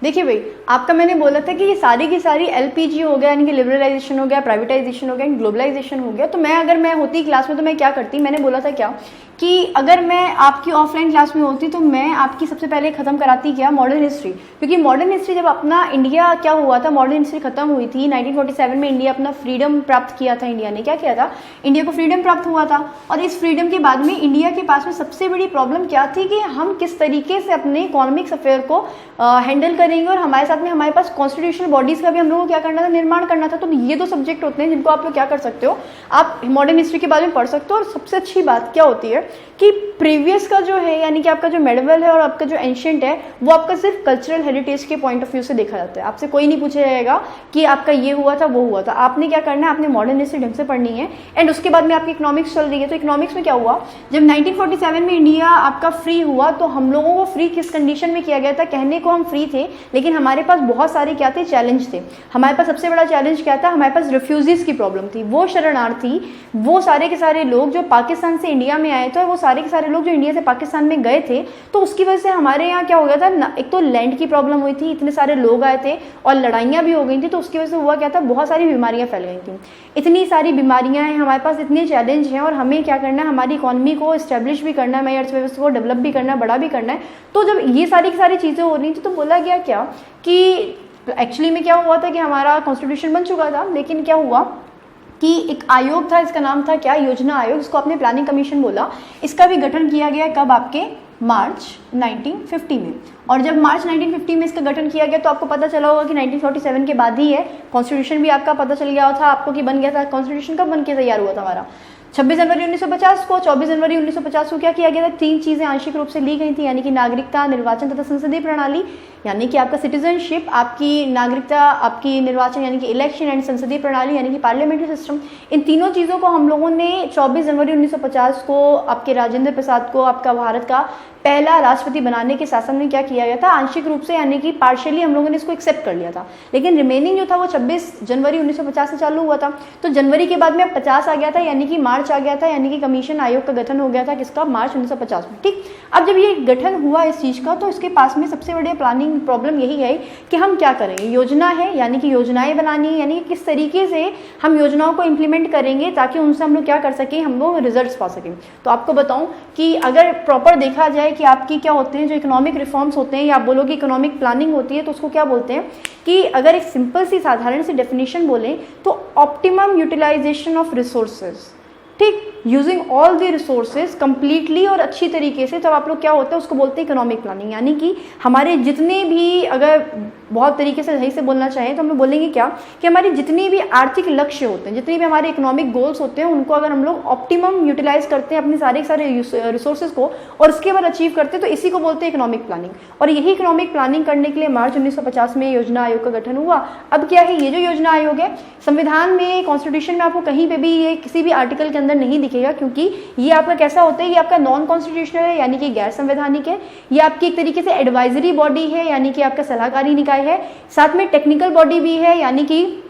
देखिए भाई, आपका मैंने बोला था कि ये सारी की सारी एलपीजी हो गया, यानी कि लिबरलाइजेशन हो गया, प्राइवेटाइजेशन हो गया, ग्लोबलाइजेशन हो गया। तो मैं अगर मैं होती क्लास में तो मैं क्या करती, मैंने बोला था क्या कि अगर मैं आपकी ऑफलाइन क्लास में होती तो मैं आपकी सबसे पहले ख़त्म कराती क्या, मॉडर्न हिस्ट्री। क्योंकि मॉडर्न हिस्ट्री जब अपना इंडिया क्या हुआ था, मॉडर्न हिस्ट्री खत्म हुई थी 1947 में, इंडिया अपना फ्रीडम प्राप्त किया था। इंडिया ने क्या किया था, इंडिया को फ्रीडम प्राप्त हुआ था। और इस फ्रीडम के बाद में इंडिया के पास में सबसे बड़ी प्रॉब्लम क्या थी कि हम किस तरीके से अपने इकोनॉमिक्स अफेयर को हैंडल करेंगे, और हमारे साथ में हमारे पास कॉन्स्टिट्यूशनल बॉडीज़ का भी हम लोगों को क्या करना था, निर्माण करना था। तो ये दो सब्जेक्ट होते हैं जिनको आप लोग क्या कर सकते हो, आप मॉडर्न हिस्ट्री के बारे में पढ़ सकते हो। और सबसे अच्छी बात क्या होती है कि प्रीवियस का जो है, यानी कि आपका जो मेडिवल है और आपका जो एंशिएंट है, वो आपका सिर्फ कल्चरल हेरिटेज के पॉइंट ऑफ व्यू से देखा जाता है। आपसे कोई नहीं पूछा जाएगा कि आपका ये हुआ था वो हुआ था। आपने क्या करना है, आपने मॉडर्न हिस्ट्री ढंग से पढ़नी है। एंड उसके बाद में आपकी इकोनॉमिक्स चल रही है, तो इकोनॉमिक्स में क्या हुआ, जब 1947 में इंडिया आपका फ्री हुआ तो हम लोगों को फ्री किस कंडीशन में किया गया था, कहने को हम फ्री थे लेकिन हमारे पास बहुत सारे क्या थे, चैलेंज थे। हमारे पास सबसे बड़ा चैलेंज क्या था, हमारे पास रिफ्यूजीज की प्रॉब्लम थी। वो शरणार्थी, वो सारे के सारे लोग जो पाकिस्तान से इंडिया में आए थे, और वो सारे के सारे लोग जो इंडिया से पाकिस्तान में गए थे, तो उसकी वजह से हमारे यहाँ क्या हो गया था, एक तो लैंड की प्रॉब्लम हुई थी, इतने सारे लोग आए थे और लड़ाइयाँ भी हो गई थी। तो उसकी वजह से हुआ क्या था, बहुत सारी बीमारियाँ फैल गई थी। इतनी सारी बीमारियाँ हैं, हमारे पास इतने चैलेंज हैं, और हमें क्या करना है, हमारी इकॉनमी को इस्टेब्लिश भी करना है, हमारी अर्थव्यवस्था को डेवलप भी करना है, बड़ा भी करना है। तो जब ये सारी की सारी चीज़ें हो रही थी तो बोला गया क्या कि एक्चुअली में क्या हुआ था कि हमारा कॉन्स्टिट्यूशन बन चुका था, लेकिन क्या हुआ कि एक आयोग था, इसका नाम था क्या, योजना आयोग, इसको आपने प्लानिंग कमीशन बोला। इसका भी गठन किया गया कब, आपके मार्च 1950 में। और जब मार्च 1950 में इसका गठन किया गया तो आपको पता चला होगा कि 1947 के बाद ही है। कॉन्स्टिट्यूशन भी आपका पता चल गया था आपको कि बन गया था। कॉन्स्टिट्यूशन कब बन के तैयार हुआ था हमारा, 26 जनवरी 1950 को। 24 जनवरी 1950 को क्या किया गया था, 3 चीज़ें आंशिक रूप से ली गई थी, यानी कि नागरिकता, निर्वाचन तथा संसदीय प्रणाली, यानी कि आपका सिटीजनशिप, आपकी नागरिकता, आपकी निर्वाचन यानी कि इलेक्शन, एंड संसदीय प्रणाली यानी कि पार्लियामेंट्री सिस्टम। इन तीनों चीज़ों को हम लोगों ने 24 जनवरी 1950 को आपके राजेंद्र प्रसाद को आपका भारत का पहला राष्ट्रपति बनाने के शासन में क्या किया गया था, आंशिक रूप से यानी कि पार्शियली हम लोगों ने इसको एक्सेप्ट कर लिया था। लेकिन रिमेनिंग जो था वो 26 जनवरी 1950 से चालू हुआ था। तो जनवरी के बाद में अब 50 आ गया था, यानी कि मार्च आ गया था, यानी कि कमीशन आयोग का गठन हो गया था किसका, मार्च 1950 में, ठीक। अब जब ये गठन हुआ इस चीज़ का, तो इसके पास में सबसे बड़ी प्लानिंग प्रॉब्लम यही है कि हम क्या करेंगे। योजना है, यानी कि योजनाएं बनानी है, यानी कि किस तरीके से हम योजनाओं को इम्प्लीमेंट करेंगे ताकि उनसे हम लोग क्या कर सकें, हम लोग रिजल्ट्स पा सकें। तो आपको बताऊं कि अगर प्रॉपर देखा जाए कि आपकी क्या होते हैं, जो इकोनॉमिक रिफॉर्म्स होते हैं, या आप बोलोगे इकोनॉमिक प्लानिंग होती है, तो उसको क्या बोलते हैं कि अगर एक सिंपल सी साधारण सी डेफिनेशन बोलें तो ऑप्टिमम यूटिलाइजेशन ऑफ रिसोर्सेज, ठीक, using all the resources completely और अच्छी तरीके से। तब आप लोग क्या होता है उसको बोलते हैं इकोनॉमिक प्लानिंग। यानी कि हमारे जितने भी, अगर बहुत तरीके से सही से बोलना चाहें तो हम लोग बोलेंगे क्या कि हमारे जितने भी आर्थिक लक्ष्य होते हैं, जितने भी हमारे इकोनॉमिक गोल्स होते हैं, उनको अगर हम लोग ऑप्टिमम यूटिलाइज करते हैं अपने सारे रिसोर्सेज को और उसके बाद अचीव करते हैं, तो इसी को बोलते हैं इकोनॉमिक प्लानिंग। और यही इकोनॉमिक प्लानिंग करने के लिए मार्च 1950 में योजना आयोग का गठन हुआ। अब क्या है, ये जो योजना आयोग है, संविधान में, कॉन्स्टिट्यूशन में आपको कहीं पे भी ये किसी भी आर्टिकल के अंदर नहीं दिखेगा, क्योंकि ये आपका कैसा होता है, ये आपका नॉन कॉन्स्टिट्यूशनल है, यानी कि गैर संवैधानिक है। ये आपकी एक तरीके से एडवाइजरी बॉडी है, यानी कि आपका सलाहकारी निकाय है। साथ में टेक्निकल बॉडी भी है, यानी कि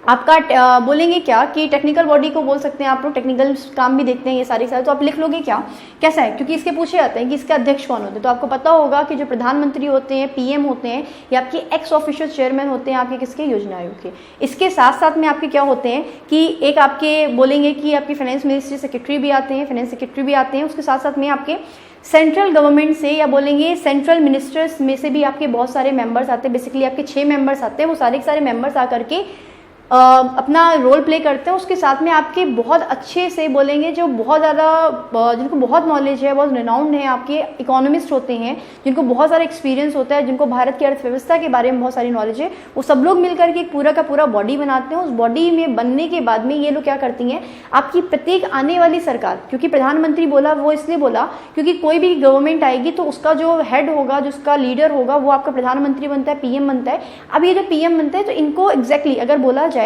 आपका बोलेंगे क्या कि टेक्निकल बॉडी को बोल सकते हैं आप लोग, टेक्निकल काम भी देखते हैं ये सारे सारे। तो आप लिख लोगे क्या, कैसा है, क्योंकि इसके पूछे जाते हैं कि इसके अध्यक्ष कौन होते हैं। तो आपको पता होगा कि जो प्रधानमंत्री होते हैं, पीएम होते हैं, ये आपके एक्स ऑफिशियल चेयरमैन होते हैं आपके किसके, योजना आयोग के। इसके साथ साथ में आपके क्या होते हैं कि एक आपके बोलेंगे कि आपके फाइनेंस मिनिस्ट्री सेक्रेटरी भी आते हैं, फाइनेंस सेक्रेटरी भी आते हैं। उसके साथ साथ में आपके सेंट्रल गवर्नमेंट से, या बोलेंगे सेंट्रल मिनिस्टर्स में से भी आपके बहुत सारे मेंबर्स आते हैं। बेसिकली आपके 6 मेंबर्स आते हैं। वो सारे के सारे मेंबर्स आकर के अपना रोल प्ले करते हैं, उसके साथ में आपके बहुत अच्छे से बोलेंगे जो बहुत ज़्यादा जिनको बहुत नॉलेज है, बहुत रिनाउंड है, आपके इकोनॉमिस्ट होते हैं जिनको बहुत सारा एक्सपीरियंस होता है, जिनको भारत की अर्थव्यवस्था के बारे में बहुत सारी नॉलेज है, वो सब लोग मिलकर के एक पूरा का पूरा बॉडी बनाते हैं। उस बॉडी में बनने के बाद में ये लोग क्या करती हैं, आपकी प्रत्येक आने वाली सरकार, क्योंकि प्रधानमंत्री बोला वो इसलिए बोला क्योंकि कोई भी गवर्नमेंट आएगी तो उसका जो हेड होगा, जो उसका लीडर होगा, वो आपका प्रधानमंत्री बनता है, पीएम बनता है। अब ये जो पीएम बनता है तो इनको एग्जैक्टली अगर बोला जाए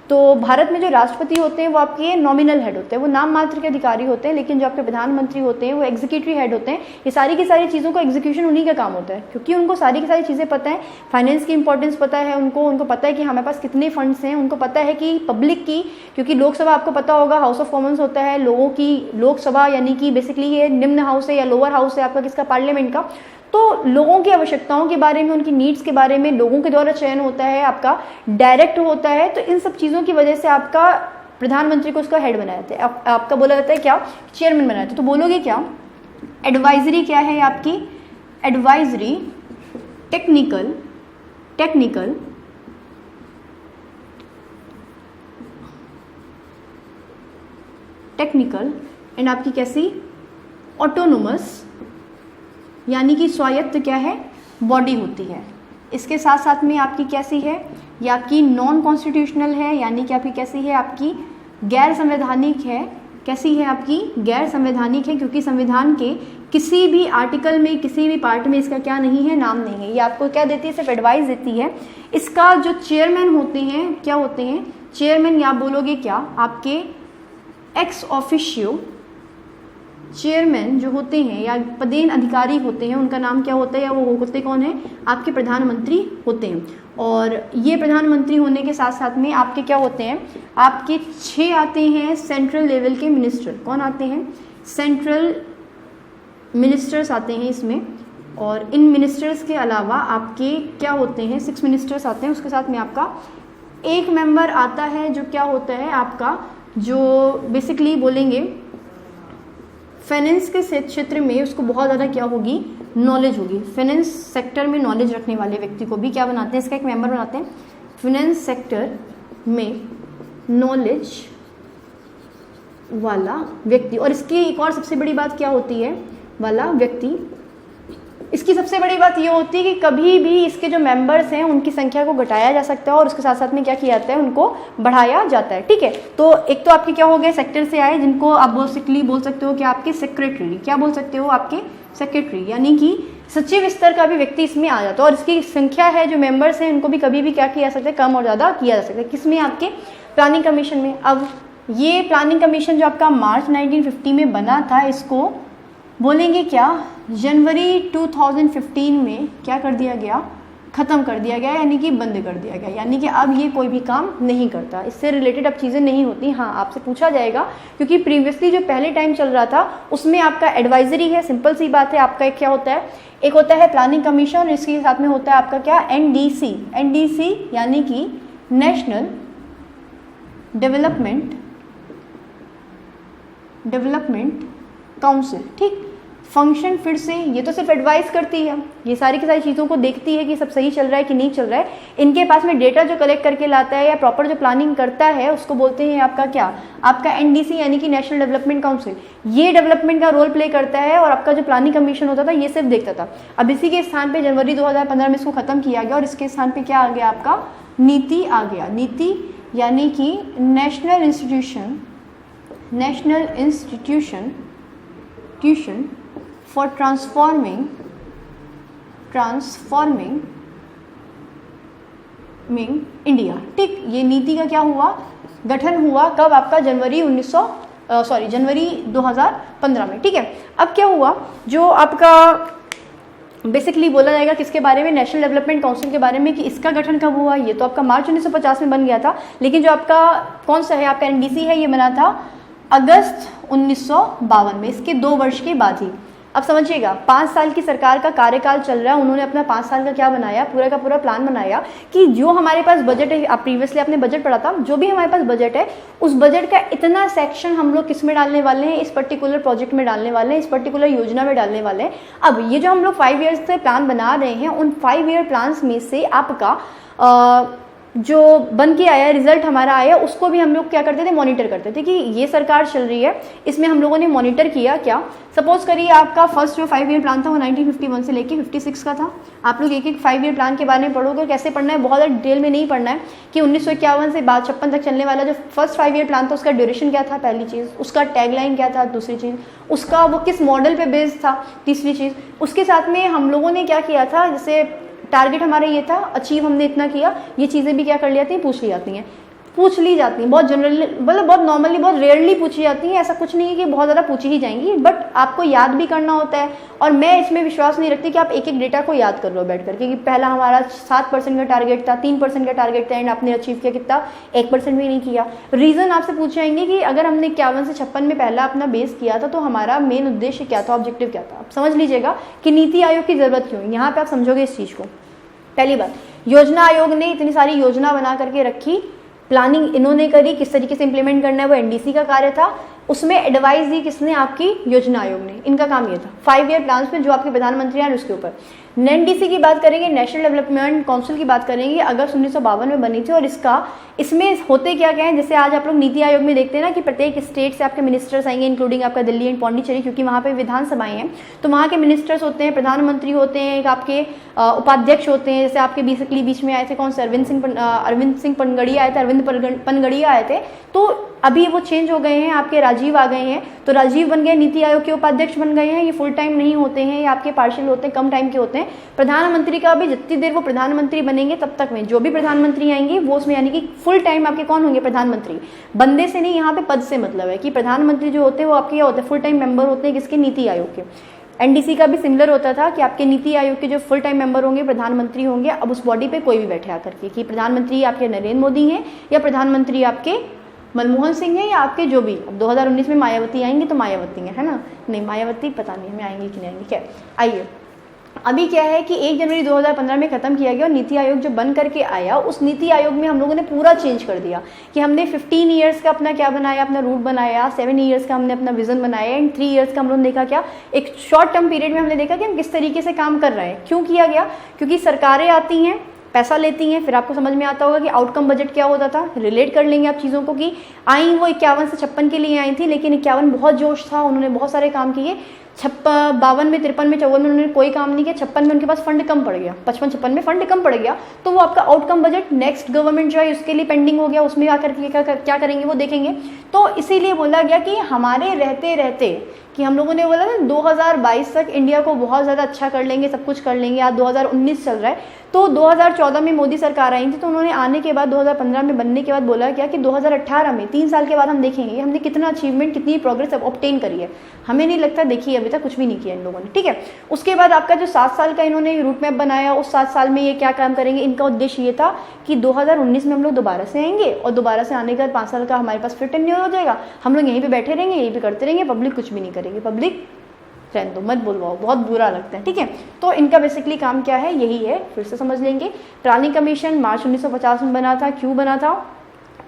तो भारत में जो राष्ट्रपति होते हैं वो आपके नॉमिनल हेड होते हैं, वो नाम मात्र के अधिकारी होते हैं, लेकिन जो आपके प्रधानमंत्री होते हैं वो एग्जीक्यूटिव हेड होते हैं। ये सारी की सारी चीज़ों का एग्जीक्यूशन उन्हीं का काम होता है, क्योंकि उनको सारी की सारी चीज़ें पता है, फाइनेंस की इंपॉर्टेंस पता है उनको पता है कि हमारे पास कितने फंड्स हैं, उनको पता है कि पब्लिक की, क्योंकि लोकसभा आपको पता होगा हाउस ऑफ कॉमन्स होता है, लोगों की लोकसभा यानी कि बेसिकली ये निम्न हाउस है या लोअर हाउस है आपका किसका, पार्लियामेंट का। तो लोगों की आवश्यकताओं के बारे में, उनकी नीड्स के बारे में लोगों के द्वारा चयन होता है, आपका डायरेक्ट होता है। तो इन सब चीज़ों की वजह से आपका प्रधानमंत्री को उसका हेड बनाया जाता है, आपका बोला जाता है क्या, चेयरमैन बनाया जाता है। तो बोलोगे क्या, एडवाइजरी क्या है आपकी, एडवाइजरी टेक्निकल एंड आपकी कैसी, ऑटोनोमस यानी कि स्वायत्त क्या है, बॉडी होती है। इसके साथ साथ में आपकी कैसी है, या आपकी नॉन कॉन्स्टिट्यूशनल है, यानी कि आपकी कैसी है, आपकी गैर संवैधानिक है। कैसी है आपकी, गैर संवैधानिक है, क्योंकि संविधान के किसी भी आर्टिकल में, किसी भी पार्ट में इसका क्या नहीं है, नाम नहीं है। ये आपको क्या देती है, सिर्फ एडवाइस देती है। इसका जो चेयरमैन होते हैं, क्या होते हैं, चेयरमैन, या आप बोलोगे क्या, आपके एक्स ऑफिशियो चेयरमैन जो होते हैं या पदेन अधिकारी होते हैं, उनका नाम क्या होता है, या वो होते कौन है, आपके प्रधानमंत्री होते हैं। और ये प्रधानमंत्री होने के साथ साथ में आपके क्या होते हैं, आपके 6 आते हैं सेंट्रल लेवल के मिनिस्टर। कौन आते हैं, सेंट्रल मिनिस्टर्स आते हैं इसमें। और इन मिनिस्टर्स के अलावा आपके क्या होते हैं, 6 मिनिस्टर्स आते हैं। उसके साथ में आपका एक मेंबर आता है जो क्या होता है आपका, जो बेसिकली बोलेंगे फाइनेंस के क्षेत्र में उसको बहुत ज़्यादा क्या होगी, नॉलेज होगी। फाइनेंस सेक्टर में नॉलेज रखने वाले व्यक्ति को भी क्या बनाते हैं, इसका एक मेंबर बनाते हैं, फाइनेंस सेक्टर में नॉलेज वाला व्यक्ति। और इसकी एक और सबसे बड़ी बात क्या होती है, वाला व्यक्ति, इसकी सबसे बड़ी बात ये होती है कि कभी भी इसके जो मेंबर्स हैं उनकी संख्या को घटाया जा सकता है और उसके साथ साथ में क्या किया जाता है, उनको बढ़ाया जाता है। ठीक है, तो एक तो आपके क्या हो गए, सेक्टर से आए, जिनको आप बेसिकली बोल सकते हो कि आपके सेक्रेटरी, क्या बोल सकते हो, आपके सेक्रेटरी, यानी कि सचिव स्तर का भी व्यक्ति इसमें आ जाता है। और इसकी संख्या है, जो मेंबर्स हैं उनको भी कभी भी क्या किया जा सकता है, कम और ज़्यादा किया जा सकता है। किसमें, आपके प्लानिंग कमीशन में। अब ये प्लानिंग कमीशन जो आपका मार्च 1950 में बना था, इसको बोलेंगे क्या, जनवरी 2015 में क्या कर दिया गया, ख़त्म कर दिया गया, यानी कि बंद कर दिया गया, यानी कि अब ये कोई भी काम नहीं करता, इससे रिलेटेड अब चीज़ें नहीं होती। हाँ, आपसे पूछा जाएगा, क्योंकि प्रीवियसली जो पहले टाइम चल रहा था उसमें आपका एडवाइजरी है, सिंपल सी बात है। आपका एक क्या होता है, एक होता है प्लानिंग कमीशन, और इसके साथ में होता है आपका क्या, एनडीसी यानी कि नेशनल डेवलपमेंट काउंसिल। ठीक, फंक्शन फिर से, ये तो सिर्फ एडवाइस करती है, ये सारी की सारी चीज़ों को देखती है कि सब सही चल रहा है कि नहीं चल रहा है। इनके पास में डेटा जो कलेक्ट करके लाता है या प्रॉपर जो प्लानिंग करता है उसको बोलते हैं आपका क्या, आपका एनडीसी यानी कि नेशनल डेवलपमेंट काउंसिल। ये डेवलपमेंट का रोल प्ले करता है और आपका जो प्लानिंग कमीशन होता था ये सिर्फ देखता था। अब इसी के स्थान पर जनवरी 2015 में इसको खत्म किया गया और इसके स्थान पर क्या आ गया, आपका नीति आ गया। नीति यानी कि national institution for transforming India. ठीक, ये नीति का क्या हुआ, गठन हुआ कब, आपका जनवरी 2015 में। ठीक है, अब क्या हुआ, जो आपका बेसिकली बोला जाएगा किसके बारे में, नेशनल डेवलपमेंट काउंसिल के बारे में, कि इसका गठन कब हुआ। ये तो आपका मार्च 1950 में बन गया था, लेकिन जो आपका कौन सा है, आपका एनडीसी है, ये बना था अगस्त 1952 में, इसके 2 वर्ष के बाद ही। अब समझिएगा, 5 साल की सरकार का कार्यकाल चल रहा है, उन्होंने अपना 5 साल का क्या बनाया, पूरा का पूरा प्लान बनाया कि जो हमारे पास बजट है, आप प्रीवियसली आपने बजट पढ़ा था, जो भी हमारे पास बजट है उस बजट का इतना सेक्शन हम लोग किस में डालने वाले हैं, इस पर्टिकुलर प्रोजेक्ट में डालने वाले हैं, इस पर्टिकुलर योजना में डालने वाले हैं। अब ये जो हम लोग 5 ईयर्स से प्लान बना रहे हैं, उन 5 ईयर प्लान्स में से आपका जो बन के आया, रिजल्ट हमारा आया, उसको भी हम लोग क्या करते थे, मॉनिटर करते थे कि ये सरकार चल रही है, इसमें हम लोगों ने मॉनिटर किया क्या। सपोज करिए आपका फर्स्ट जो 5 ईयर प्लान था वो 1951 से लेके 56 का था। आप लोग एक एक 5 ईयर प्लान के बारे में पढ़ोगे, कैसे पढ़ना है, बहुत ज़्यादा डिटेल में नहीं पढ़ना है कि 1951 से 56 तक चलने वाला जो फर्स्ट 5 ईयर प्लान था उसका ड्यूरेशन क्या था, पहली चीज़, उसका टैगलाइन क्या था, दूसरी चीज़, उसका वो किस मॉडल पे बेस्ड था, तीसरी चीज़। उसके साथ में हम लोगों ने क्या किया था, जैसे टारगेट हमारा ये था, अचीव हमने इतना किया, ये चीज़ें भी क्या कर ली जाती हैं, पूछ ली जाती हैं, बहुत जनरली, मतलब बहुत नॉर्मली, बहुत रेयरली पूछी जाती हैं। ऐसा कुछ नहीं है कि बहुत ज़्यादा पूछी ही जाएंगी, बट आपको याद भी करना होता है। और मैं इसमें विश्वास नहीं रखती कि आप एक एक डेटा को याद कर लो बैठ करके, कि पहला हमारा 7% का टारगेट था, 3% का टारगेट था, एंड आपने अचीव किया कितना, 1% भी नहीं किया। रीज़न आपसे पूछ जाएंगे कि अगर हमने 51 से 56 में पहला अपना बेस किया था तो हमारा मेन उद्देश्य क्या था, ऑब्जेक्टिव क्या था। आप समझ लीजिएगा कि नीति आयोग की ज़रूरत क्यों, यहाँ पर आप समझोगे इस चीज़ को। पहली बात, योजना आयोग ने इतनी सारी योजना बना करके रखी, प्लानिंग इन्होंने करी, किस तरीके से इंप्लीमेंट करना है वो एनडीसी का कार्य था। उसमें एडवाइस दी किसने, आपकी योजना आयोग ने, इनका काम ये था 5 ईयर प्लान में जो आपके प्रधानमंत्री हैं उसके ऊपर। एनडीसी की बात करेंगे, नेशनल डेवलपमेंट काउंसिल की बात करेंगे, अगस्त 1952 में बनी थी। और इसमें होते क्या क्या है, जैसे आज आप लोग नीति आयोग में देखते हैं ना कि प्रत्येक स्टेट से आपके मिनिस्टर्स आएंगे, इंक्लूडिंग आपका दिल्ली एंड पौंडीचेरी, क्योंकि वहाँ पे विधानसभाएं हैं, तो वहाँ के मिनिस्टर्स होते हैं, प्रधानमंत्री होते हैं, एक आपके उपाध्यक्ष होते हैं। जैसे आपके बेसिकली बीच में आए थे कौन से, अरविंद सिंह पनगड़िया आए थे, अरविंद पनगड़िया आए थे, तो अभी वो चेंज हो गए हैं, आपके राजीव आ गए हैं, तो राजीव बन गए नीति आयोग के उपाध्यक्ष बन गए हैं। ये फुल टाइम नहीं होते हैं, ये आपके पार्शियल होते हैं, कम टाइम के होते हैं। प्रधानमंत्री का भी जितनी देर वो प्रधानमंत्री बनेंगे तब तक में जो भी प्रधानमंत्री आएंगे वो उसमें, यानी कि फुल टाइम आपके कौन होंगे, प्रधानमंत्री। बंदे से नहीं, यहाँ पे पद से मतलब है कि प्रधानमंत्री जो होते हैं वो आपके क्या होते हैं, फुल टाइम मेंबर होते हैं, किसके, नीति आयोग के। एनडीसी का भी सिमिलर होता था कि आपके नीति आयोग के जो फुल टाइम मेंबर होंगे प्रधानमंत्री होंगे। अब उस बॉडी पे कोई भी बैठे आकर के, कि प्रधानमंत्री आपके नरेंद्र मोदी हैं या प्रधानमंत्री आपके मनमोहन सिंह है या आपके जो भी, अब 2019 में मायावती आएंगी तो मायावती है ना, नहीं मायावती पता नहीं हमें आएंगी कि नहीं आएंगी। क्या आइए, अभी क्या है कि 1 जनवरी 2015 में खत्म किया गया और नीति आयोग जो बन करके आया, उस नीति आयोग में हम लोगों ने पूरा चेंज कर दिया कि हमने 15 ईयर्स का अपना क्या बनाया, अपना रूट बनाया, 7 ईयर्स का हमने अपना विजन बनाया, एंड 3 ईयर्स का हम लोगों ने देखा क्या, एक शॉर्ट टर्म पीरियड में हमने देखा कि हम किस तरीके से काम कर रहे हैं। क्यों किया गया, क्योंकि सरकारें आती हैं, पैसा लेती हैं, फिर आपको समझ में आता होगा कि आउटकम बजट क्या होता था। रिलेट कर लेंगे आप चीज़ों को कि आई वो 51 से 56 के लिए आई थी, लेकिन 51 बहुत जोश था, उन्होंने बहुत सारे काम किए। 52 में, 53 में, 54 में उन्होंने कोई काम नहीं किया। 56 में उनके पास फंड कम पड़ गया, 55-56 में फंड कम पड़ गया, तो वो आपका आउटकम बजट नेक्स्ट गवर्नमेंट जो है उसके लिए पेंडिंग हो गया, उसमें आकर के क्या करेंगे वो देखेंगे। तो इसीलिए बोला गया कि हमारे रहते रहते, कि हम लोगों ने बोला ना 2022 तक इंडिया को बहुत ज़्यादा अच्छा कर लेंगे, सब कुछ कर लेंगे। आज 2019 चल रहा है, तो 2014 में मोदी सरकार आई थी, तो उन्होंने आने के बाद 2015 में बनने के बाद बोला क्या कि 2018 में 3 साल के बाद हम देखेंगे हमने कितना अचीवमेंट, कितनी प्रोग्रेस ऑब्टेन करी है। हमें नहीं लगता, देखिए अभी तक कुछ भी नहीं किया इन लोगों ने, ठीक है। उसके बाद आपका जो 7 साल का इन्होंने रूट मैप बनाया, उस 7 साल में ये क्या काम करेंगे, इनका उद्देश्य ये था कि 2019 में हम लोग दोबारा से आएंगे, और दोबारा से आने के बाद 5 साल का हमारे पास फिर टेन्योर हो जाएगा, हम लोग यहीं पे बैठे रहेंगे, यहीं पे करते रहेंगे, पब्लिक कुछ भी नहीं करेगी, पब्लिक रहने दो, मत बोलवाओ, बहुत बुरा लगता है, ठीक है। तो इनका बेसिकली काम क्या है, यही है, फिर से समझ लेंगे। प्लानिंग कमीशन मार्च 1950 में बना था। क्यों बना था,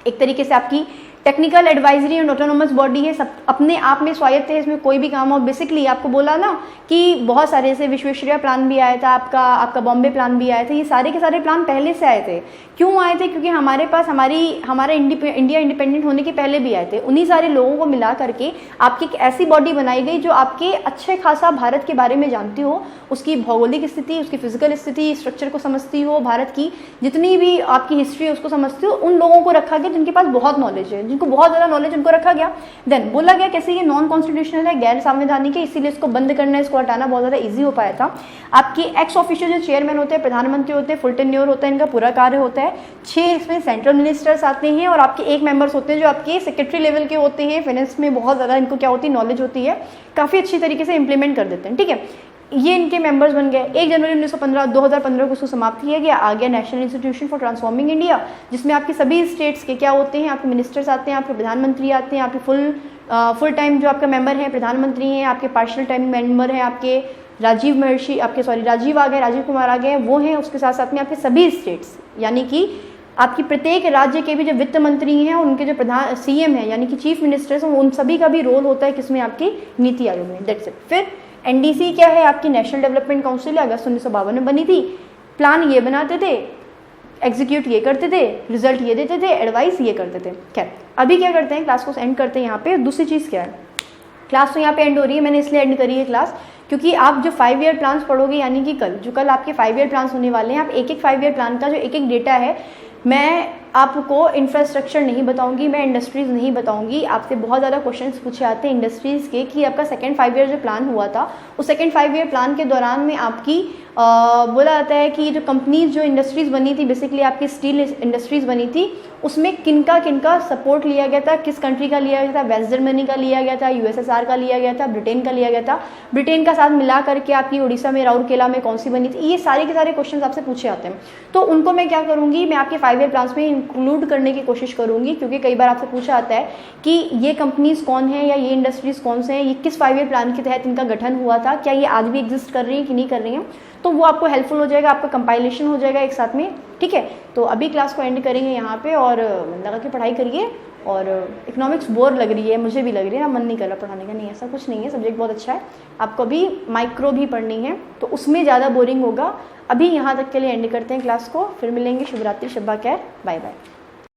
एक तरीके से आपकी technical advisory and autonomous body है, सब अपने आप में स्वायत्त है, इसमें कोई भी काम हो। बेसिकली आपको बोला ना कि बहुत सारे से विश्वेश्वरैया प्लान भी आया था, आपका बॉम्बे प्लान भी आया था, ये सारे के सारे प्लान पहले से आए थे। क्यों आए थे, क्योंकि हमारे पास हमारा इंडिया इंडिपेंडेंट होने के पहले भी आए थे। उन्हीं सारे लोगों को मिला करके आपकी एक ऐसी बॉडी बनाई गई जो आपके अच्छे खासा भारत के बारे में जानती हो, उसकी भौगोलिक स्थिति, उसकी फिजिकल स्थिति, स्ट्रक्चर को समझती हो, भारत की जितनी भी आपकी हिस्ट्री है उसको समझती हो। उन लोगों को रखा गया जिनके पास बहुत नॉलेज है, जिनको बहुत ज़्यादा नॉलेज, उनको रखा गया। देन बोला गया कैसे ये नॉन कॉन्स्टिट्यूशनल है, गैर संवैधानिक है, इसीलिए इसको बंद करना है, इसको हटाना बहुत ज़्यादा ईजी हो पाया था। आपकी एक्स ऑफिशियल जो चेयरमैन होते हैं, प्रधानमंत्री होते हैं, फुल टेन्योर होता है, इनका पूरा कार्य होता है। 6 इसमें सेंट्रल मिनिस्टर्स आते हैं, और आपके 1 मेंबर्स होते हैं जो आपके सेक्रेटरी लेवल के होते हैं। फाइनेंस में बहुत ज़्यादा इनको क्या होती है, नॉलेज होती है, काफ़ी अच्छी तरीके से इंप्लीमेंट कर देते हैं, ठीक है। ये इनके मेंबर्स बन गए। 1 जनवरी 2015 को उसको समाप्त किया गया। आ गया national institution for transforming India, जिसमें आपके सभी स्टेट्स के क्या होते हैं, आपके मिनिस्टर्स आते हैं, आपके प्रधानमंत्री आते हैं, आपके फुल टाइम जो आपका मेंबर है प्रधानमंत्री हैं, आपके पार्शियल टाइम मेंबर हैं आपके राजीव आ गए, राजीव कुमार आ गए, वो हैं। उसके साथ साथ में आपके सभी स्टेट्स, यानी कि आपकी प्रत्येक राज्य के भी जो वित्त मंत्री हैं, उनके जो प्रधान सीएम है यानी कि चीफ मिनिस्टर्स, उन सभी का भी रोल होता है किसमें, आपकी नीति आयोग में। That's it. फिर एनडीसी क्या है, आपकी नेशनल डेवलपमेंट काउंसिल है, अगस्त 1952 में बनी थी। प्लान ये बनाते थे, एग्जीक्यूट ये करते थे, रिजल्ट ये देते थे, एडवाइस ये करते थे। खैर अभी क्या करते हैं, क्लास को एंड करते हैं यहाँ पे। दूसरी चीज़ क्या है, क्लास तो यहाँ पे एंड हो रही है, मैंने इसलिए एंड करी है क्लास क्योंकि आप जो 5 ईयर प्लान्स पढ़ोगे, यानी कि कल आपके 5 ईयर प्लान्स होने वाले हैं, आप एक 5 ईयर प्लान का जो एक डेटा है, मैं आपको इंफ्रास्ट्रक्चर नहीं बताऊंगी, मैं इंडस्ट्रीज़ नहीं बताऊंगी। आपसे बहुत ज़्यादा क्वेश्चंस पूछे आते हैं इंडस्ट्रीज़ के कि आपका सेकंड 5 ईयर जो प्लान हुआ था, उस सेकंड 5 ईयर प्लान के दौरान में आपकी बोला जाता है कि जो कंपनीज, जो इंडस्ट्रीज़ बनी थी, बेसिकली आपकी स्टील इंडस्ट्रीज़ बनी थी, उसमें किनका सपोर्ट लिया गया था, किस कंट्री का लिया गया था, वेस्ट जर्मनी का लिया गया था, यूएसएसआर का लिया गया था, ब्रिटेन का लिया गया था, ब्रिटेन का साथ मिला करके आपकी उड़ीसा में राउरकेला में कौन सी बनी थी। ये सारे के सारे क्वेश्चन आपसे पूछे आते हैं, तो उनको मैं क्या करूँगी, मैं आपके 5 ईयर प्लान्स में इंक्लूड करने की कोशिश करूँगी, क्योंकि कई बार आपसे पूछा आता है कि ये कंपनीज कौन है या ये इंडस्ट्रीज़ कौन से हैं, ये किस 5 ईयर प्लान के तहत इनका गठन हुआ था, क्या ये आज भी एग्जिस्ट कर रही हैं कि नहीं कर रही हैं, तो वो आपको हेल्पफुल हो जाएगा, आपका कंपाइलेशन हो जाएगा एक साथ में। ठीक है, तो अभी क्लास को एंड करेंगे यहाँ पे, और लगा के पढ़ाई करिए। और इकोनॉमिक्स बोर लग रही है, मुझे भी लग रही है ना, मन नहीं कर रहा पढ़ाने का, नहीं ऐसा कुछ नहीं है, सब्जेक्ट बहुत अच्छा है। आपको अभी माइक्रो भी पढ़नी है तो उसमें ज़्यादा बोरिंग होगा। अभी यहाँ तक के लिए एंड करते हैं क्लास को, फिर मिलेंगे। शुभ रात्रि, शब्बा खैर, बाय बाय।